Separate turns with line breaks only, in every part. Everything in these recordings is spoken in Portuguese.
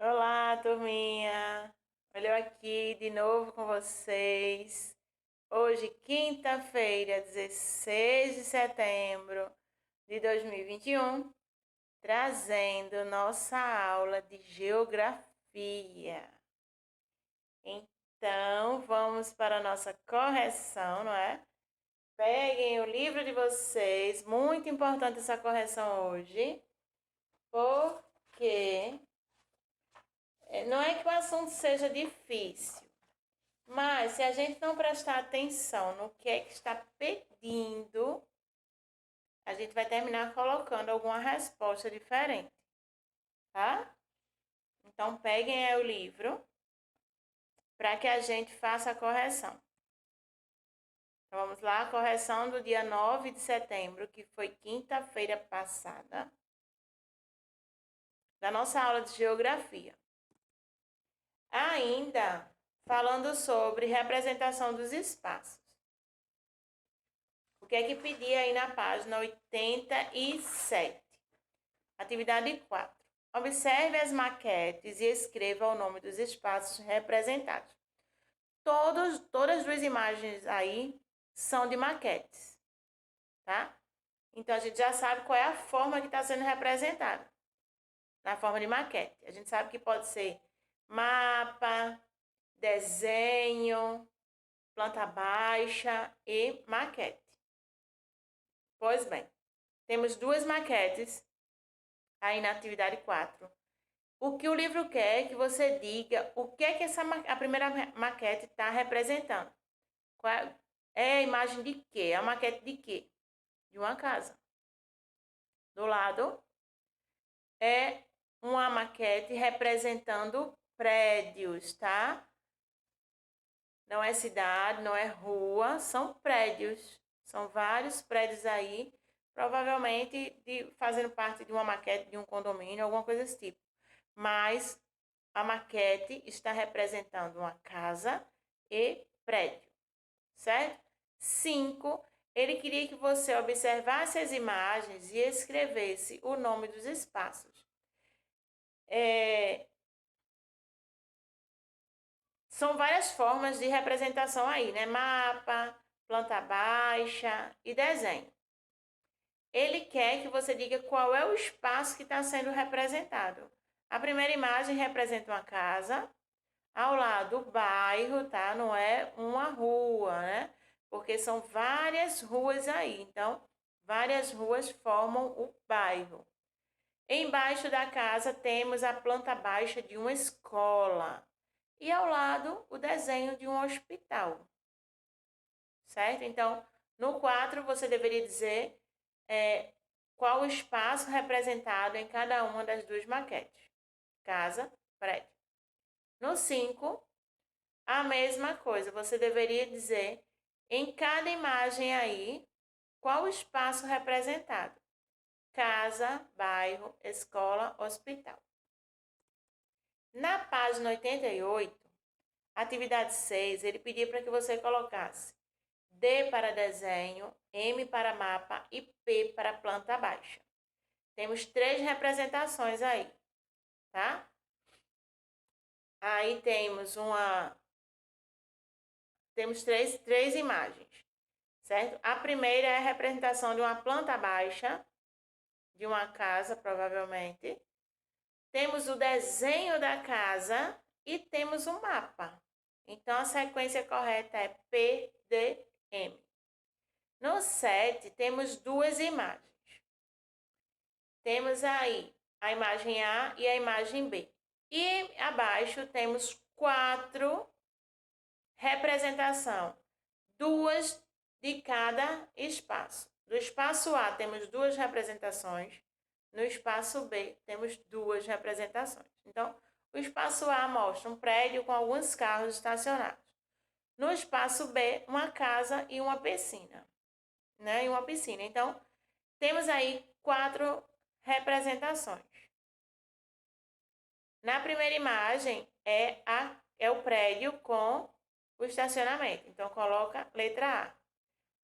Olá, turminha! Olha eu aqui de novo com vocês. Hoje, quinta-feira, 16 de setembro de 2021, trazendo nossa aula de geografia. Então, vamos para a nossa correção, não é? Peguem o livro de vocês, muito importante essa correção hoje, porque não é que o assunto seja difícil. Mas se a gente não prestar atenção no que é que está pedindo, a gente vai terminar colocando alguma resposta diferente, tá? Então peguem aí o livro para que a gente faça a correção. Então vamos lá, a correção do dia 9 de setembro, que foi quinta-feira passada, da nossa aula de geografia. Ainda falando sobre representação dos espaços. O que é que pedia aí na página 87? Atividade 4. Observe as maquetes e escreva o nome dos espaços representados. Todas as duas imagens aí são de maquetes, tá? Então, a gente já sabe qual é a forma que está sendo representada. Na forma de maquete. A gente sabe que pode ser mapa, desenho, planta baixa e maquete. Pois bem, temos duas maquetes aí na atividade 4. O que o livro quer é que você diga o que é que a primeira maquete está representando. É a imagem de quê? A maquete de quê? De uma casa. Do lado é uma maquete representando prédios, tá? Não é cidade, não é rua, são prédios. São vários prédios aí, provavelmente fazendo parte de uma maquete de um condomínio, alguma coisa desse tipo. Mas a maquete está representando uma casa e prédio, certo? 5. Ele queria que você observasse as imagens e escrevesse o nome dos espaços. São várias formas de representação aí, né? Mapa, planta baixa e desenho. Ele quer que você diga qual é o espaço que está sendo representado. A primeira imagem representa uma casa, ao lado o bairro, tá? Não é uma rua, né? Porque são várias ruas aí. Então, várias ruas formam o bairro. Embaixo da casa temos a planta baixa de uma escola. E ao lado, o desenho de um hospital. Certo? Então, no 4, você deveria dizer qual o espaço representado em cada uma das duas maquetes. Casa, prédio. No 5, a mesma coisa. Você deveria dizer em cada imagem aí qual o espaço representado. Casa, bairro, escola, hospital. Na página 88, atividade 6, ele pedia para que você colocasse D para desenho, M para mapa e P para planta baixa. Temos 3 representações aí, tá? Aí temos três imagens, certo? A primeira é a representação de uma planta baixa, de uma casa, provavelmente. Temos o desenho da casa e temos o mapa. Então, a sequência correta é P, D, M. No 7, temos duas imagens. Temos aí a imagem A e a imagem B. E abaixo temos 4 representações, 2 de cada espaço. No espaço A temos 2 representações, no espaço B temos 2 representações. Então, o espaço A mostra um prédio com alguns carros estacionados. No espaço B, uma casa e uma piscina, né? E uma piscina. Então, temos aí 4 representações. Na primeira imagem é o prédio com o estacionamento. Então, coloca letra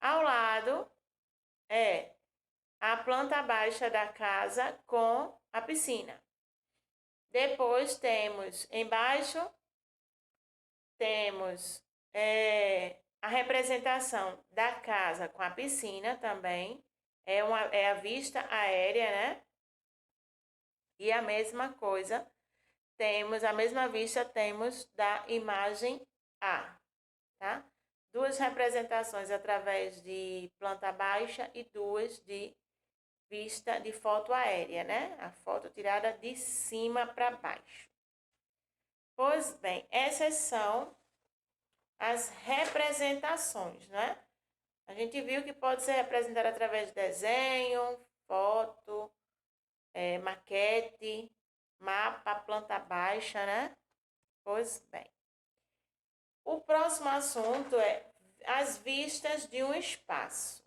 A. Ao lado é a planta baixa da casa com a piscina. Depois temos embaixo, temos a representação da casa com a piscina também. É a vista aérea, né? E a mesma coisa, temos a mesma vista, temos da imagem A, tá? Duas representações através de planta baixa e duas de vista de foto aérea, né? A foto tirada de cima para baixo. Pois bem, essas são as representações, né? A gente viu que pode ser representada através de desenho, foto, maquete, mapa, planta baixa, né? Pois bem. O próximo assunto é as vistas de um espaço.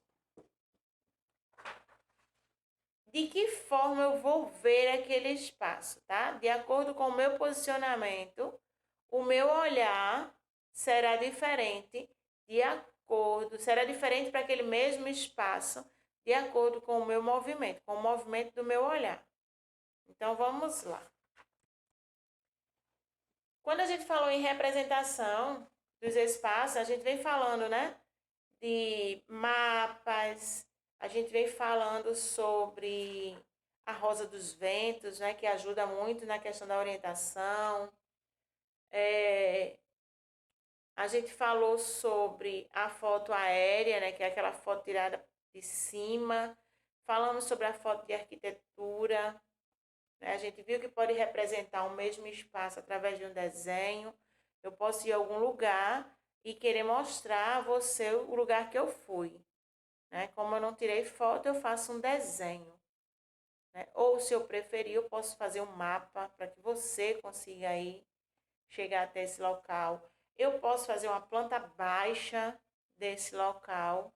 De que forma eu vou ver aquele espaço, tá? De acordo com o meu posicionamento, o meu olhar será diferente será diferente para aquele mesmo espaço, de acordo com o meu movimento, com o movimento do meu olhar. Então, vamos lá. Quando a gente falou em representação dos espaços, a gente vem falando, né, de mapas, a gente vem falando sobre a rosa dos ventos, né, que ajuda muito na questão da orientação. A gente falou sobre a foto aérea, né, que é aquela foto tirada de cima. Falamos sobre a foto de arquitetura, né? A gente viu que pode representar o mesmo espaço através de um desenho. Eu posso ir a algum lugar e querer mostrar a você o lugar que eu fui, né? Como eu não tirei foto, eu faço um desenho, né? Ou, se eu preferir, eu posso fazer um mapa para que você consiga aí chegar até esse local. Eu posso fazer uma planta baixa desse local,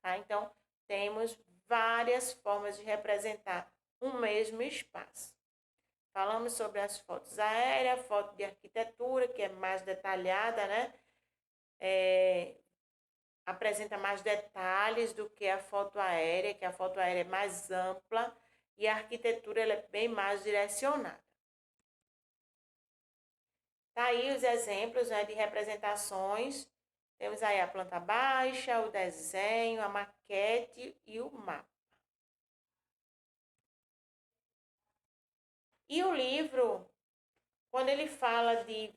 tá? Então, temos várias formas de representar um mesmo espaço. Falamos sobre as fotos aéreas, foto de arquitetura, que é mais detalhada, né? Apresenta mais detalhes do que a foto aérea, que a foto aérea é mais ampla e a arquitetura ela é bem mais direcionada. Tá aí os exemplos, né, de representações. Temos aí a planta baixa, o desenho, a maquete e o mapa. E o livro, quando ele fala de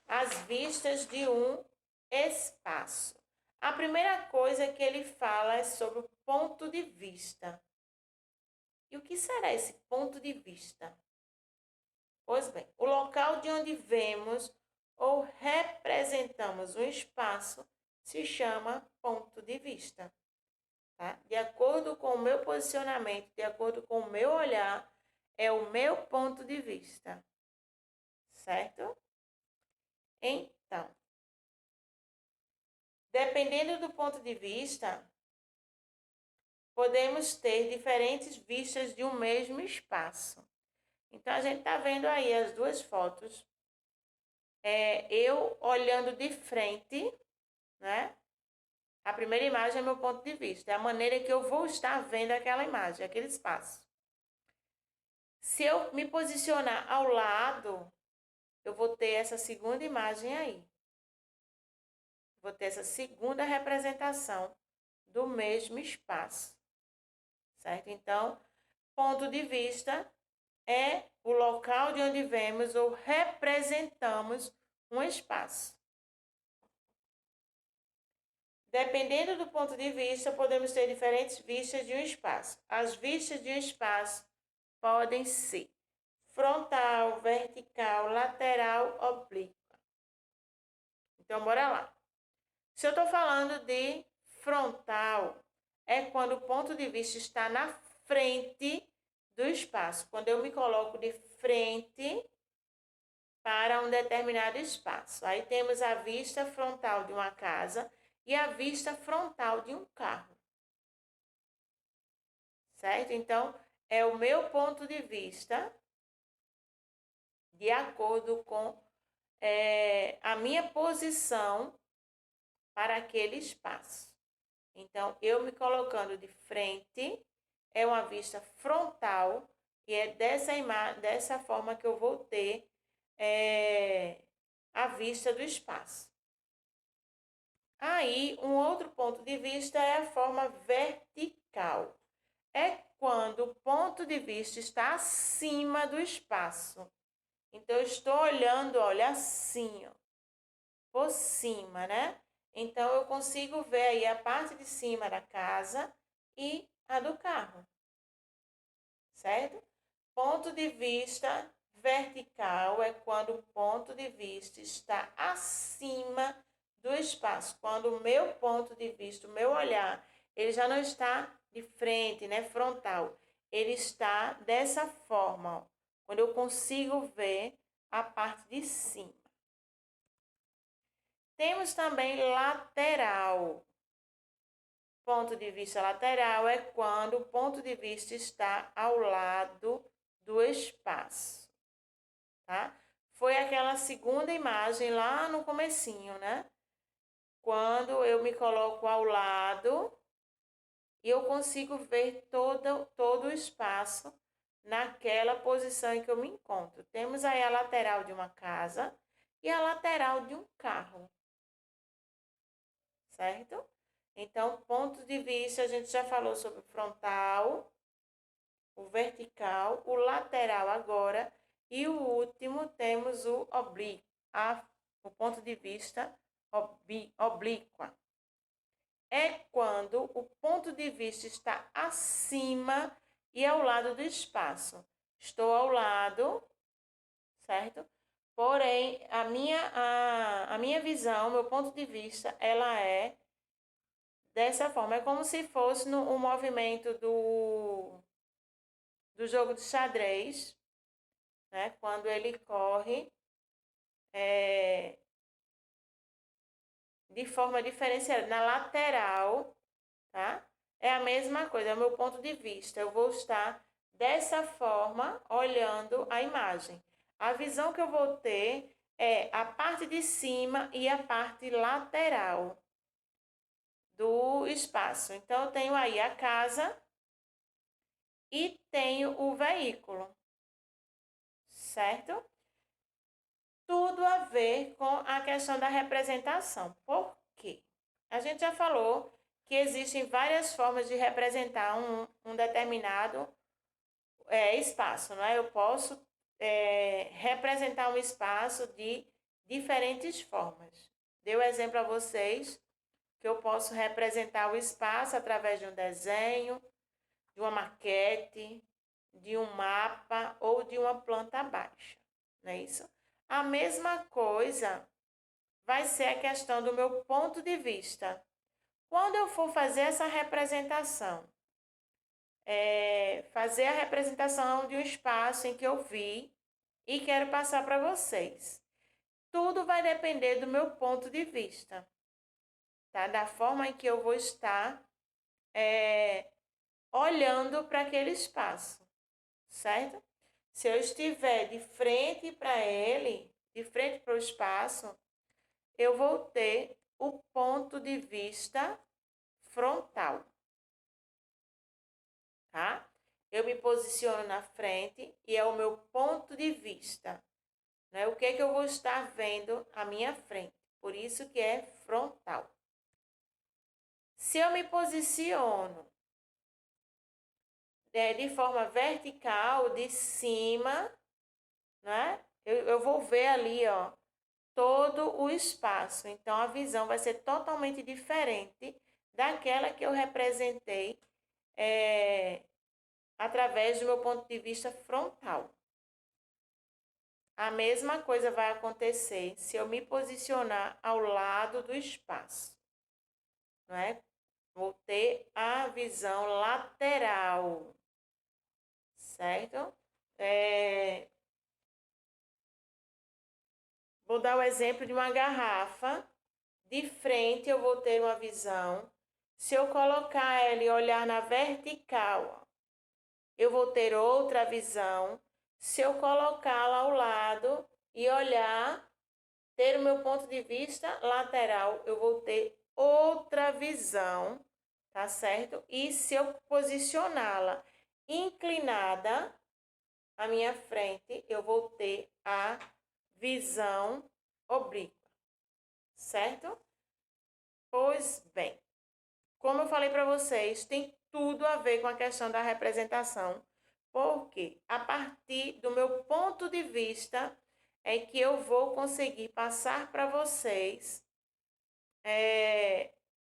as vistas de um espaço. A primeira coisa que ele fala é sobre o ponto de vista. E o que será esse ponto de vista? Pois bem, o local de onde vemos ou representamos um espaço se chama ponto de vista. Tá? De acordo com o meu posicionamento, de acordo com o meu olhar, é o meu ponto de vista. Certo? Então, dependendo do ponto de vista, podemos ter diferentes vistas de um mesmo espaço. Então, a gente está vendo aí as duas fotos. Eu olhando de frente, né? A primeira imagem é meu ponto de vista, é a maneira que eu vou estar vendo aquela imagem, aquele espaço. Se eu me posicionar ao lado, eu vou ter essa segunda imagem aí. Vou ter essa segunda representação do mesmo espaço. Certo? Então, ponto de vista é o local de onde vemos ou representamos um espaço. Dependendo do ponto de vista, podemos ter diferentes vistas de um espaço. As vistas de um espaço podem ser frontal, vertical, lateral, oblíqua. Então, bora lá. Se eu estou falando de frontal, é quando o ponto de vista está na frente do espaço. Quando eu me coloco de frente para um determinado espaço. Aí temos a vista frontal de uma casa e a vista frontal de um carro. Certo? Então, é o meu ponto de vista de acordo com a minha posição para aquele espaço. Então, eu me colocando de frente é uma vista frontal E é dessa forma que eu vou ter a vista do espaço. Aí, um outro ponto de vista é a forma vertical. É quando o ponto de vista está acima do espaço. Então, eu estou olhando, olha, assim, ó, por cima, né? Então, eu consigo ver aí a parte de cima da casa e a do carro, certo? Ponto de vista vertical é quando o ponto de vista está acima do espaço. Quando o meu ponto de vista, o meu olhar, ele já não está de frente, né, frontal. Ele está dessa forma, ó, quando eu consigo ver a parte de cima. Temos também lateral. Ponto de vista lateral é quando o ponto de vista está ao lado do espaço, tá? Foi aquela segunda imagem lá no comecinho, né? Quando eu me coloco ao lado e eu consigo ver todo o espaço naquela posição em que eu me encontro. Temos aí a lateral de uma casa e a lateral de um carro, certo? Então, ponto de vista, a gente já falou sobre o frontal, o vertical, o lateral agora, e o último temos o oblíquo, o ponto de vista oblíqua. É quando o ponto de vista está acima e ao lado do espaço. Estou ao lado, certo? Porém, a minha visão, meu ponto de vista, ela é dessa forma. É como se fosse um movimento do jogo de xadrez, né? Quando ele corre de forma diferenciada. Na lateral, tá? É a mesma coisa, é o meu ponto de vista. Eu vou estar dessa forma olhando a imagem. A visão que eu vou ter é a parte de cima e a parte lateral do espaço. Então, eu tenho aí a casa e tenho o veículo, certo? Tudo a ver com a questão da representação. Por quê? A gente já falou que existem várias formas de representar um determinado espaço, não é? Eu posso representar um espaço de diferentes formas. Dei o exemplo a vocês que eu posso representar o espaço através de um desenho, de uma maquete, de um mapa ou de uma planta baixa, não é isso? A mesma coisa vai ser a questão do meu ponto de vista. Quando eu for fazer essa representação, fazer a representação de um espaço em que eu vi e quero passar para vocês. Tudo vai depender do meu ponto de vista, tá? Da forma em que eu vou estar olhando para aquele espaço, certo? Se eu estiver de frente para ele, de frente para o espaço, eu vou ter o ponto de vista frontal, tá? Eu me posiciono na frente e é o meu ponto de vista, né? O que é que eu vou estar vendo à minha frente? Por isso que é frontal. Se eu me posiciono de forma vertical, de cima, né? Eu vou ver ali, ó, todo o espaço. Então, a visão vai ser totalmente diferente daquela que eu representei através do meu ponto de vista frontal. A mesma coisa vai acontecer se eu me posicionar ao lado do espaço, não é? Vou ter a visão lateral, certo? Vou dar o exemplo de uma garrafa. De frente eu vou ter uma visão. Se eu colocar ela e olhar na vertical, eu vou ter outra visão. Se eu colocá-la ao lado e olhar, ter o meu ponto de vista lateral, eu vou ter outra visão, tá certo? E se eu posicioná-la inclinada, à minha frente, eu vou ter a visão oblíqua, certo? Pois bem, como eu falei para vocês, tem tudo a ver com a questão da representação, porque a partir do meu ponto de vista é que eu vou conseguir passar para vocês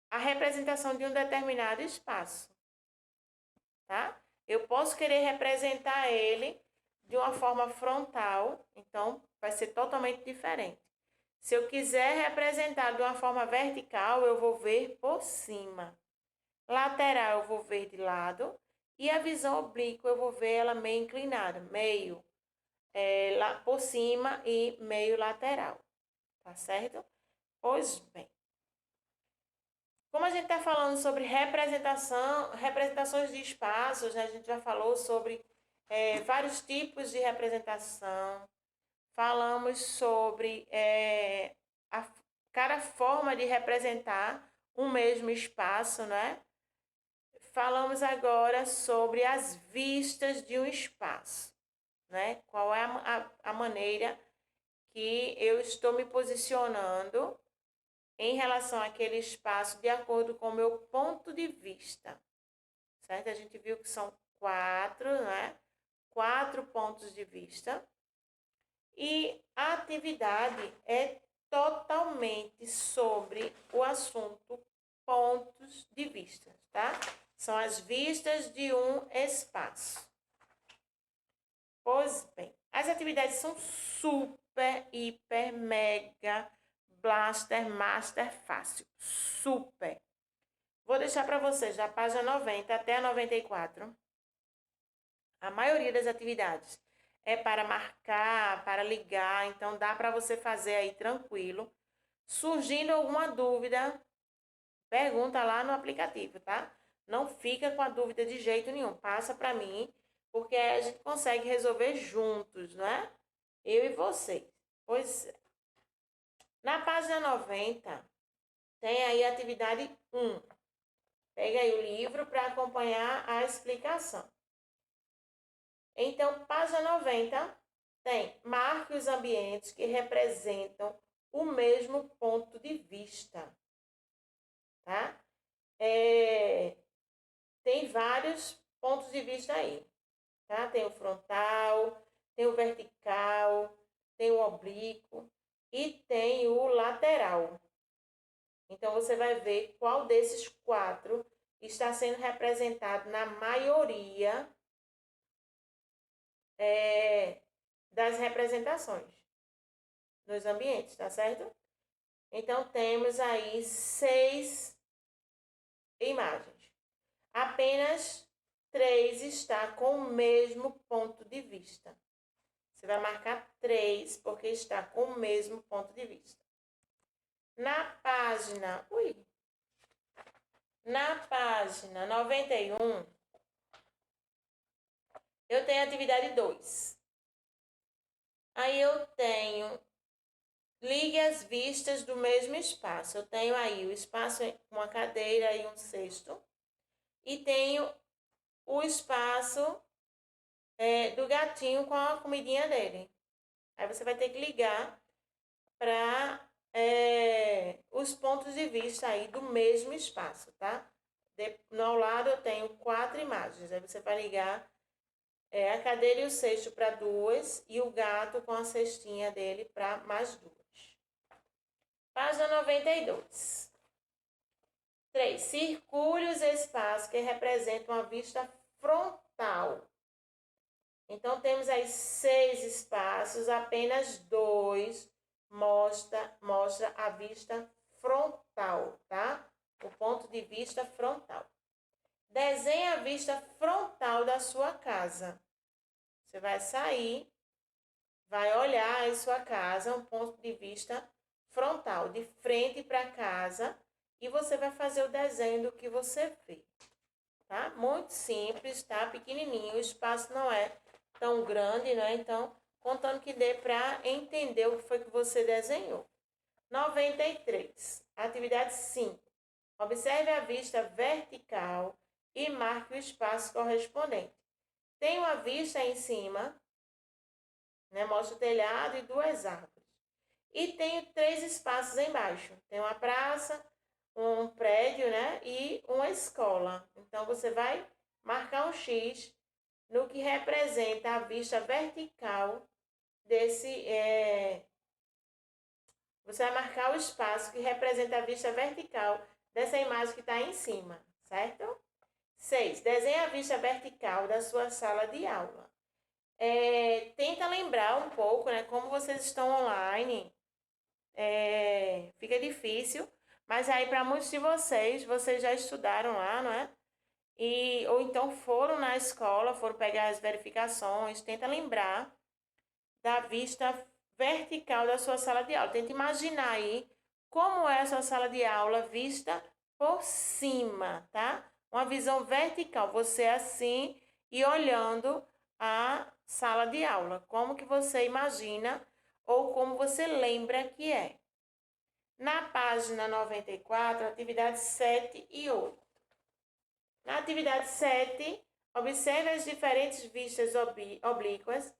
a representação de um determinado espaço, tá? Eu posso querer representar ele de uma forma frontal, então vai ser totalmente diferente. Se eu quiser representar de uma forma vertical, eu vou ver por cima. Lateral eu vou ver de lado e a visão oblíqua eu vou ver ela meio inclinada, meio lá por cima e meio lateral, tá certo? Pois bem, como a gente está falando sobre representações de espaços, né? A gente já falou sobre vários tipos de representação, falamos sobre cada forma de representar um mesmo espaço, né? Falamos agora sobre as vistas de um espaço, né? Qual é a maneira que eu estou me posicionando em relação àquele espaço de acordo com o meu ponto de vista, certo? A gente viu que são 4, né? 4 pontos de vista. E a atividade é totalmente sobre o assunto pontos de vista, tá? São as vistas de um espaço. Pois bem, as atividades são super, hiper, mega, blaster, master, fácil. Super. Vou deixar para vocês da página 90 até a 94. A maioria das atividades é para marcar, para ligar, então dá para você fazer aí tranquilo. Surgindo alguma dúvida, pergunta lá no aplicativo, tá? Não fica com a dúvida de jeito nenhum, passa para mim, porque a gente consegue resolver juntos, não é? Eu e vocês. Pois é. Na página 90, tem aí a atividade 1. Pega aí o livro para acompanhar a explicação. Então, página 90 tem marque os ambientes que representam o mesmo ponto de vista, tá? Tem vários pontos de vista aí, tá? Tem o frontal, tem o vertical, tem o oblíquo e tem o lateral. Então, você vai ver qual desses 4 está sendo representado na maioria das representações nos ambientes, tá certo? Então, temos aí 6 imagens. Apenas 3 está com o mesmo ponto de vista. Você vai marcar 3 porque está com o mesmo ponto de vista. Na página 91, eu tenho a atividade 2. Aí eu tenho ligue as vistas do mesmo espaço. Eu tenho aí o espaço com uma cadeira e um cesto. E tenho o espaço do gatinho com a comidinha dele. Aí você vai ter que ligar para os pontos de vista aí do mesmo espaço, tá? No lado eu tenho 4 imagens. Aí você vai ligar a cadeira e o cesto para 2 e o gato com a cestinha dele para mais 2. Página 92. 3. Circule os espaços que representam a vista frontal. Então, temos aí 6 espaços, apenas 2 mostra a vista frontal, tá? O ponto de vista frontal. Desenhe a vista frontal da sua casa. Você vai sair, vai olhar em sua casa, um ponto de vista frontal, de frente para a casa, e você vai fazer o desenho do que você vê, tá? Muito simples, tá? Pequenininho, o espaço não é tão grande, né? Então, contando que dê para entender o que foi que você desenhou. 93. Atividade 5. Observe a vista vertical e marque o espaço correspondente. Tem uma vista em cima, né? Mostra o telhado e 2 árvores. E tem 3 espaços embaixo. Tem uma praça, um prédio, né? E uma escola. Então, você vai marcar um X no que representa a vista vertical desse... Você vai marcar o espaço que representa a vista vertical dessa imagem que está em cima, certo? 6. Desenhe a vista vertical da sua sala de aula. Tenta lembrar um pouco, né? Como vocês estão online, fica difícil, mas aí para muitos de vocês já estudaram lá, não é? Ou então foram na escola, foram pegar as verificações, tenta lembrar da vista vertical da sua sala de aula. Tenta imaginar aí como é a sua sala de aula vista por cima, tá? Uma visão vertical, você assim e olhando a sala de aula. Como que você imagina ou como você lembra que é. Na página 94, atividades 7 e 8. Na atividade 7, observe as diferentes vistas oblíquas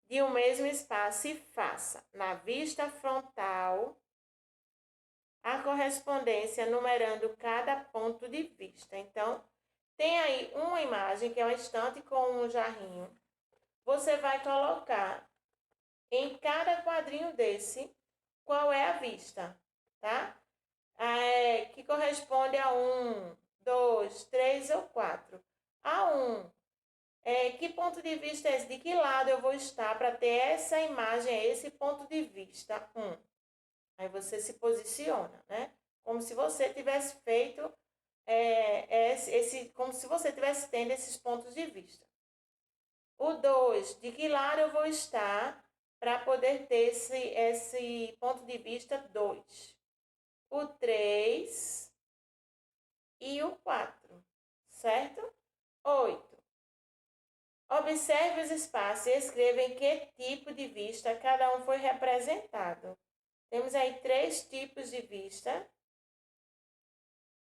de um mesmo espaço e faça, na vista frontal, a correspondência numerando cada ponto de vista. Então, tem aí uma imagem que é uma estante com um jarrinho. Você vai colocar em cada quadrinho desse qual é a vista, tá? Que corresponde a 1, 2, 3 ou 4. A 1, que ponto de vista é esse? De que lado eu vou estar para ter essa imagem, esse ponto de vista? 1. Aí você se posiciona, né? Como se você tivesse feito, como se você tivesse tendo esses pontos de vista. O 2, de que lado eu vou estar para poder ter esse ponto de vista 2. O 3 e o 4, certo? 8. Observe os espaços e escreva em que tipo de vista cada um foi representado. Temos aí 3 tipos de vista,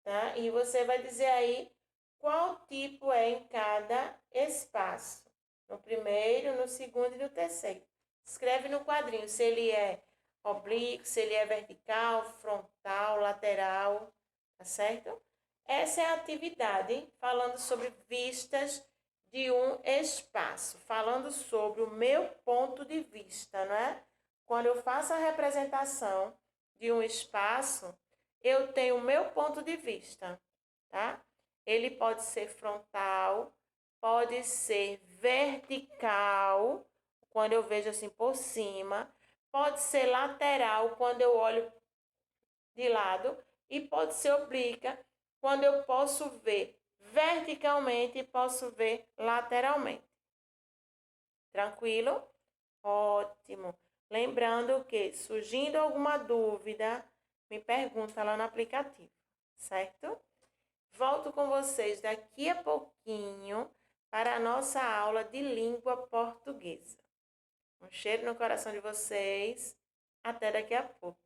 tá? E você vai dizer aí qual tipo é em cada espaço. No primeiro, no segundo e no terceiro. Escreve no quadrinho se ele é oblíquo, se ele é vertical, frontal, lateral, tá certo? Essa é a atividade falando sobre vistas de um espaço, falando sobre o meu ponto de vista, não é? Quando eu faço a representação de um espaço, eu tenho o meu ponto de vista, tá? Ele pode ser frontal, pode ser vertical, quando eu vejo assim por cima, pode ser lateral, quando eu olho de lado, e pode ser oblíqua, quando eu posso ver verticalmente e posso ver lateralmente. Tranquilo? Ótimo. Lembrando que, surgindo alguma dúvida, me pergunta lá no aplicativo, certo? Volto com vocês daqui a pouquinho para a nossa aula de língua portuguesa. Um cheiro no coração de vocês. Até daqui a pouco.